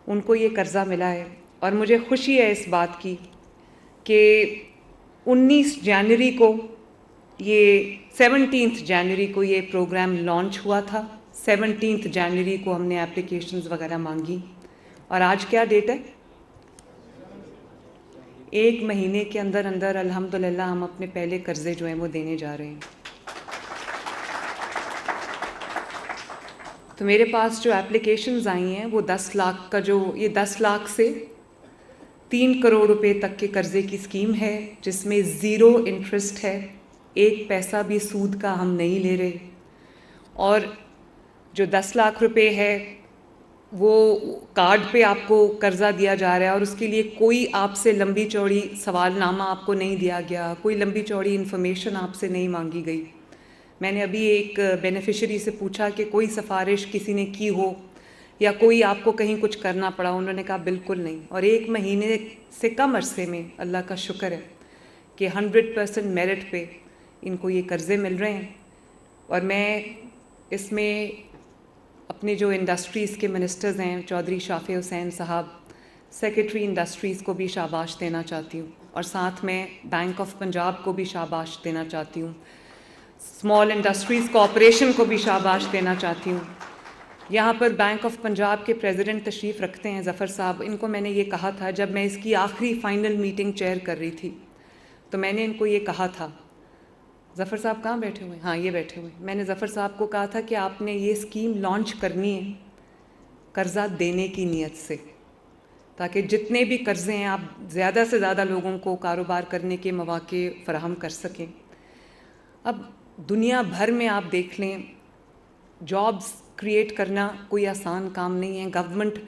ان کو یہ قرضہ ملا ہے، اور مجھے خوشی ہے اس بات کی کہ 17 جنوری کو یہ پروگرام لانچ ہوا تھا. 17 جنوری کو ہم نے اپلیکیشنز وغیرہ مانگی، اور آج کیا ڈیٹ ہے؟ 1 مہینے کے اندر اندر الحمدللہ ہم اپنے پہلے قرضے جو ہیں وہ دینے جا رہے ہیں. تو میرے پاس جو اپلیکیشنز آئی ہیں وہ 10 لاکھ کا، جو یہ 10 لاکھ سے 3 کروڑ روپے تک کے قرضے کی اسکیم ہے، جس میں 0 انٹرسٹ ہے، 1 پیسہ بھی سود کا ہم نہیں لے رہے. اور جو 10 لاکھ روپے ہے وہ کارڈ پہ آپ کو قرضہ دیا جا رہا ہے، اور اس کے لیے کوئی آپ سے لمبی چوڑی سوال نامہ آپ کو نہیں دیا گیا، کوئی لمبی چوڑی انفارمیشن آپ سے نہیں مانگی گئی. میں نے ابھی ایک بینیفیشری سے پوچھا کہ کوئی سفارش کسی نے کی ہو یا کوئی آپ کو کہیں کچھ کرنا پڑا، انہوں نے کہا بالکل نہیں. اور 1 مہینے سے کم عرصے میں اللہ کا شکر ہے کہ 100% میرٹ پہ ان کو یہ قرضے مل رہے ہیں. اور میں اس میں اپنے جو انڈسٹریز کے منسٹرز ہیں چودھری شافع حسین صاحب، سیکرٹری انڈسٹریز کو بھی شاباش دینا چاہتی ہوں، اور ساتھ میں بینک آف پنجاب کو بھی شاباش دینا چاہتی ہوں، اسمال انڈسٹریز کارپوریشن کو بھی شاباش دینا چاہتی ہوں. یہاں پر بینک آف پنجاب کے پریزیڈنٹ تشریف رکھتے ہیں ظفر صاحب. ان کو میں نے یہ کہا تھا جب میں اس کی آخری فائنل میٹنگ چیئر کر رہی تھی، تو میں نے ان کو یہ کہا تھا، ظفر صاحب کہاں بیٹھے ہوئے ہیں؟ ہاں یہ بیٹھے ہوئے ہیں. میں نے ظفر صاحب کو کہا تھا کہ آپ نے یہ اسکیم لانچ کرنی ہے قرضہ دینے کی نیت سے، تاکہ جتنے بھی قرضے ہیں آپ زیادہ سے زیادہ لوگوں کو کاروبار کرنے کے مواقع فراہم کر سکیں. اب دنیا بھر میں آپ دیکھ لیں، جابز کریٹ کرنا کوئی آسان کام نہیں ہے. گورنمنٹ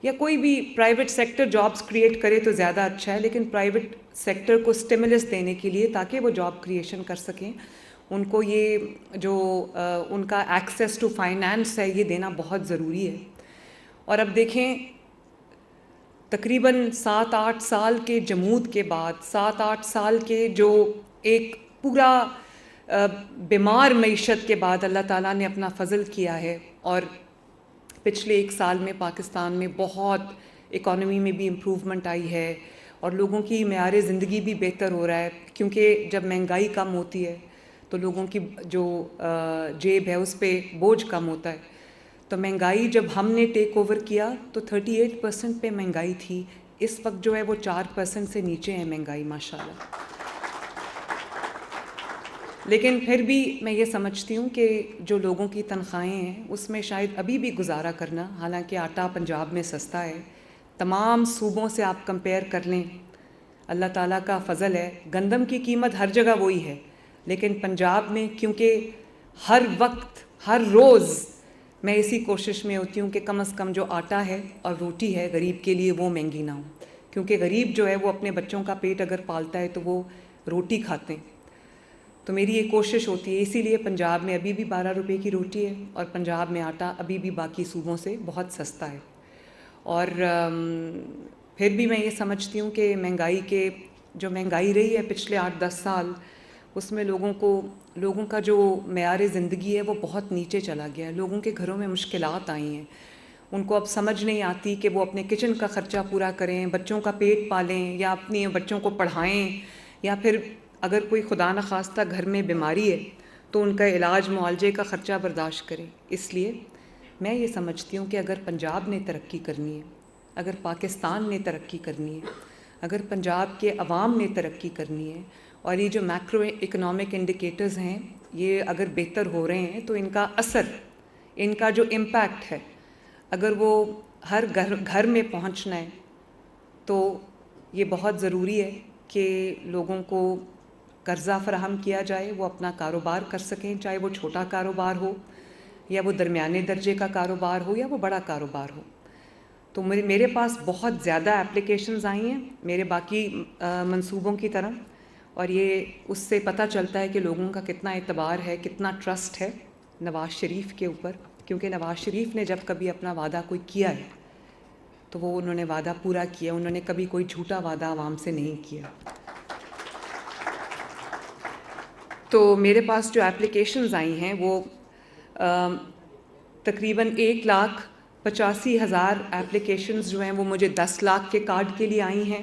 یا کوئی بھی پرائیویٹ سیکٹر جابز کریٹ کرے تو زیادہ اچھا ہے، لیکن پرائیویٹ سیکٹر کو سٹیمولس دینے کے لیے تاکہ وہ جاب کریشن کر سکیں، ان کو یہ جو ان کا ایکسیس ٹو فائنانس ہے یہ دینا بہت ضروری ہے. اور اب دیکھیں تقریباً 7-8 سال کے جمود کے بعد، 7-8 سال کے جو ایک پورا بیمار معیشت کے بعد اللہ تعالیٰ نے اپنا فضل کیا ہے، اور پچھلے 1 سال میں پاکستان میں بہت اکانومی میں بھی امپروومنٹ آئی ہے، اور لوگوں کی معیار زندگی بھی بہتر ہو رہا ہے. کیونکہ جب مہنگائی کم ہوتی ہے تو لوگوں کی جو جیب ہے اس پہ بوجھ کم ہوتا ہے. تو مہنگائی جب ہم نے ٹیک اوور کیا تو 38% پہ مہنگائی تھی، اس وقت جو ہے وہ 4% سے نیچے ہے مہنگائی ماشاءاللہ. لیکن پھر بھی میں یہ سمجھتی ہوں کہ جو لوگوں کی تنخواہیں ہیں اس میں شاید ابھی بھی گزارا کرنا، حالانکہ آٹا پنجاب میں سستا ہے، تمام صوبوں سے آپ کمپیئر کر لیں، اللہ تعالیٰ کا فضل ہے. گندم کی قیمت ہر جگہ وہی ہے، لیکن پنجاب میں کیونکہ ہر وقت ہر روز میں اسی کوشش میں ہوتی ہوں کہ کم از کم جو آٹا ہے اور روٹی ہے غریب کے لیے وہ مہنگی نہ ہو. کیونکہ غریب جو ہے وہ اپنے بچوں کا پیٹ اگر پالتا ہے تو وہ روٹی کھاتے ہیں. تو میری یہ کوشش ہوتی ہے، اسی لیے پنجاب میں ابھی بھی 12 روپے کی روٹی ہے، اور پنجاب میں آٹا ابھی بھی باقی صوبوں سے بہت سستا ہے. اور پھر بھی میں یہ سمجھتی ہوں کہ جو مہنگائی رہی ہے پچھلے 8-10 سال، اس میں لوگوں کا جو معیار زندگی ہے وہ بہت نیچے چلا گیا ہے. لوگوں کے گھروں میں مشکلات آئی ہیں، ان کو اب سمجھ نہیں آتی کہ وہ اپنے کچن کا خرچہ پورا کریں، بچوں کا پیٹ پالیں، یا اپنی بچوں کو پڑھائیں، یا پھر اگر کوئی خدا نخواستہ گھر میں بیماری ہے تو ان کا علاج معالجے کا خرچہ برداشت کریں. اس لیے میں یہ سمجھتی ہوں کہ اگر پنجاب نے ترقی کرنی ہے، اگر پاکستان نے ترقی کرنی ہے، اگر پنجاب کے عوام نے ترقی کرنی ہے، اور یہ جو میکرو اکنامک انڈیکیٹرز ہیں یہ اگر بہتر ہو رہے ہیں، تو ان کا اثر، ان کا جو امپیکٹ ہے، اگر وہ ہر گھر میں پہنچنا ہے تو یہ بہت ضروری ہے کہ لوگوں کو قرضہ فراہم کیا جائے، وہ اپنا کاروبار کر سکیں، چاہے وہ چھوٹا کاروبار ہو یا وہ درمیانے درجے کا کاروبار ہو یا وہ بڑا کاروبار ہو. تو میرے پاس بہت زیادہ اپلیکیشنز آئی ہیں میرے باقی منصوبوں کی طرح، اور یہ اس سے پتہ چلتا ہے کہ لوگوں کا کتنا اعتبار ہے، کتنا ٹرسٹ ہے نواز شریف کے اوپر. کیونکہ نواز شریف نے جب کبھی اپنا وعدہ کوئی کیا ہے تو وہ انہوں نے وعدہ پورا کیا، انہوں نے کبھی کوئی جھوٹا وعدہ عوام سے نہیں کیا. تو میرے پاس جو اپلیکیشنز آئی ہیں وہ تقریباً 1 لاکھ 85,000 اپلیکیشنز جو ہیں وہ مجھے 10 لاکھ کے کارڈ کے لیے آئی ہیں،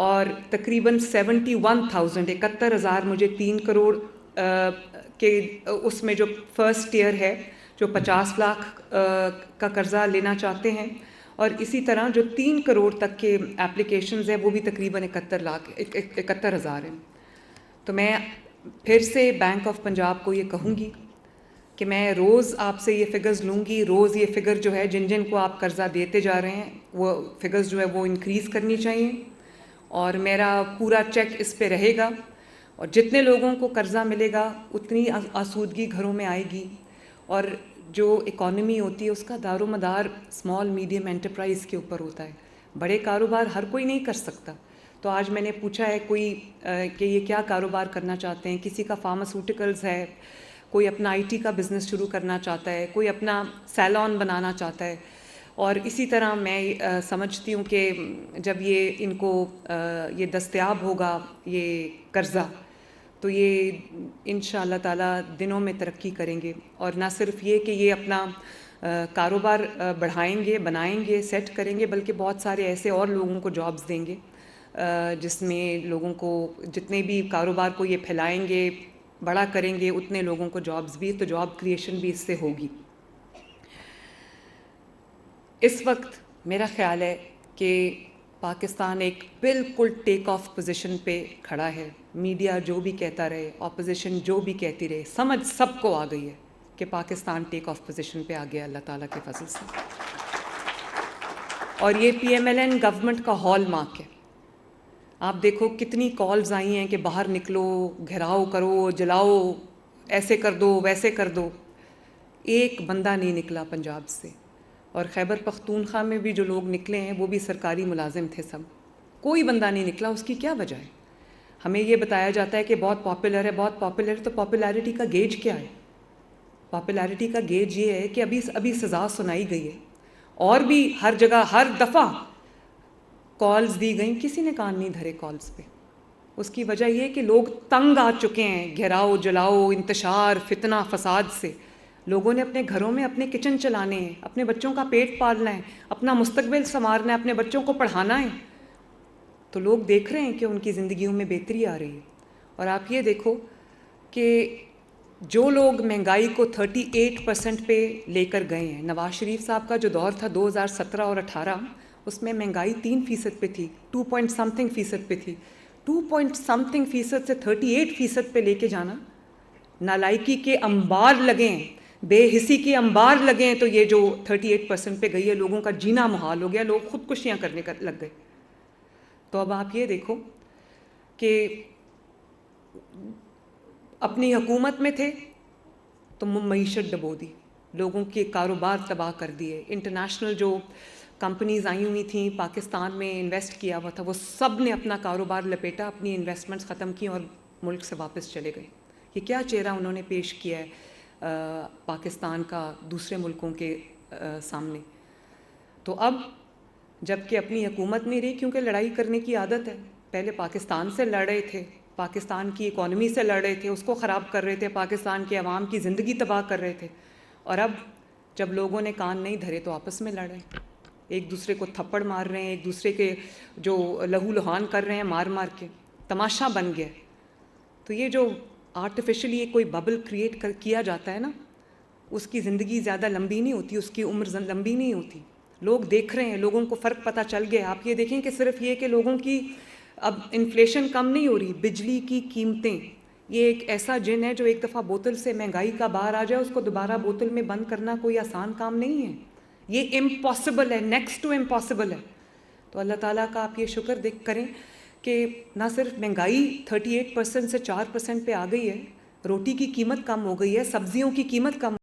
اور تقریباً 71,000 مجھے 3 کروڑ کے اس میں جو فرسٹ ایئر ہے جو 50 لاکھ کا قرضہ لینا چاہتے ہیں، اور اسی طرح جو 3 کروڑ تک کے اپلیکیشنز ہیں وہ بھی تقریباً 71,000 ہیں۔ تو میں پھر سے بینک آف پنجاب کو یہ کہوں گی کہ میں روز آپ سے یہ فگرز لوں گی، روز یہ فگر جو ہے جن کو آپ قرضہ دیتے جا رہے ہیں وہ فگرز جو ہے وہ انکریز کرنی چاہیے، اور میرا پورا چیک اس پہ رہے گا، اور جتنے لوگوں کو قرضہ ملے گا اتنی آسودگی گھروں میں آئے گی، اور جو اکانومی ہوتی ہے اس کا دار و مدار اسمال میڈیم انٹرپرائز کے اوپر ہوتا ہے، بڑے کاروبار ہر کوئی نہیں کر سکتا۔ تو آج میں نے پوچھا ہے کوئی کہ یہ کیا کاروبار کرنا چاہتے ہیں، کسی کا فارماسیوٹیکلز ہے، کوئی اپنا آئی ٹی کا بزنس شروع کرنا چاہتا ہے، کوئی اپنا سیلون بنانا چاہتا ہے، اور اسی طرح میں سمجھتی ہوں کہ جب یہ ان کو یہ دستیاب ہوگا یہ قرضہ، تو یہ انشاء اللہ تعالیٰ دنوں میں ترقی کریں گے، اور نہ صرف یہ کہ یہ اپنا کاروبار بڑھائیں گے، بنائیں گے، سیٹ کریں گے، بلکہ بہت سارے ایسے اور لوگوں کو جابز دیں گے، جس میں لوگوں کو جتنے بھی کاروبار کو یہ پھیلائیں گے، بڑا کریں گے، اتنے لوگوں کو جابز بھی، تو جاب کریشن بھی اس سے ہوگی۔ اس وقت میرا خیال ہے کہ پاکستان ایک بالکل ٹیک آف پوزیشن پہ کھڑا ہے، میڈیا جو بھی کہتا رہے، اپوزیشن جو بھی کہتی رہے، سمجھ سب کو آ گئی ہے کہ پاکستان ٹیک آف پوزیشن پہ آ گیا اللہ تعالیٰ کے فضل سے، اور یہ P M L N government کا ہال مارک ہے۔ آپ دیکھو کتنی کالز آئی ہیں کہ باہر نکلو، گھیراؤ کرو، جلاؤ، ایسے کر دو، ویسے کر دو، ایک بندہ نہیں نکلا پنجاب سے، اور خیبر پختونخوا میں بھی جو لوگ نکلے ہیں وہ بھی سرکاری ملازم تھے، سب، کوئی بندہ نہیں نکلا۔ اس کی کیا وجہ ہے؟ ہمیں یہ بتایا جاتا ہے کہ بہت پاپولر ہے، بہت پاپولر ہے، تو پاپولیرٹی کا گیج کیا ہے؟ پاپولیرٹی کا گیج یہ ہے کہ ابھی سزا سنائی گئی ہے، اور بھی ہر جگہ ہر دفعہ کالز دی گئیں، کسی نے کان نہیں دھرے کالز پہ۔ اس کی وجہ یہ ہے کہ لوگ تنگ آ چکے ہیں گھیراؤ، جلاؤ، انتشار، فتنہ فساد سے۔ لوگوں نے اپنے گھروں میں اپنے کچن چلانے ہیں، اپنے بچوں کا پیٹ پالنا ہے، اپنا مستقبل سنوارنا ہے، اپنے بچوں کو پڑھانا ہے، تو لوگ دیکھ رہے ہیں کہ ان کی زندگیوں میں بہتری آ رہی ہے۔ اور آپ یہ دیکھو کہ جو لوگ مہنگائی کو 38% پہ لے کر گئے ہیں، نواز شریف صاحب کا جو دور تھا 2017 اور 18، اس میں مہنگائی 3% پہ تھی، 2 پوائنٹ سمتھنگ فیصد پہ تھی، 2 پوائنٹ سمتھنگ فیصد سے 38% پہ لے کے جانا، نالائکی کے انبار لگے ہیں، بے حسی کے انبار لگے ہیں، تو یہ جو 38% پہ گئی ہے، لوگوں کا جینا محال ہو گیا، لوگ خودکشیاں کرنے لگ گئے۔ تو اب آپ یہ دیکھو کہ اپنی حکومت میں تھے تو معیشت ڈبو دی، لوگوں کے کاروبار تباہ کر دیے، انٹرنیشنل جو کمپنیز آئی ہوئی تھیں پاکستان میں انویسٹ کیا ہوا تھا، وہ سب نے اپنا کاروبار لپیٹا، اپنی انویسٹمنٹس ختم کی اور ملک سے واپس چلے گئے۔ یہ کیا چہرہ انہوں نے پیش کیا ہے پاکستان کا دوسرے ملکوں کے سامنے؟ تو اب جب کہ اپنی حکومت نہیں رہی، کیونکہ لڑائی کرنے کی عادت ہے، پہلے پاکستان سے لڑ رہے تھے، پاکستان کی اکانومی سے لڑ رہے تھے، اس کو خراب کر رہے تھے، پاکستان کے عوام کی زندگی تباہ کر رہے تھے، اور اب جب لوگوں نے کان نہیں دھرے تو آپس میں لڑ رہے ہیں، ایک دوسرے کو تھپڑ مار رہے ہیں، ایک دوسرے کے جو لہو لہان کر رہے ہیں مار مار کے، تماشا بن گیا۔ تو یہ جو آرٹیفیشلی کوئی ببل کریٹ کیا جاتا ہے نا، اس کی زندگی زیادہ لمبی نہیں ہوتی، اس کی عمر لمبی نہیں ہوتی۔ لوگ دیکھ رہے ہیں، لوگوں کو فرق پتہ چل گیا۔ آپ یہ دیکھیں کہ صرف یہ کہ لوگوں کی اب انفلیشن کم نہیں ہو رہی، بجلی کی قیمتیں، یہ ایک ایسا جن ہے جو ایک دفعہ بوتل سے مہنگائی کا باہر آ جائے، اس کو دوبارہ بوتل میں بند کرنا کوئی آسان کام نہیں ہے، یہ امپاسبل ہے، نیکسٹ ٹو امپاسبل ہے۔ تو اللہ تعالیٰ کا آپ یہ شکر کریں کہ نہ صرف مہنگائی 38% سے 4% پہ آ گئی ہے، روٹی کی قیمت کم ہو گئی ہے، سبزیوں کی قیمت کم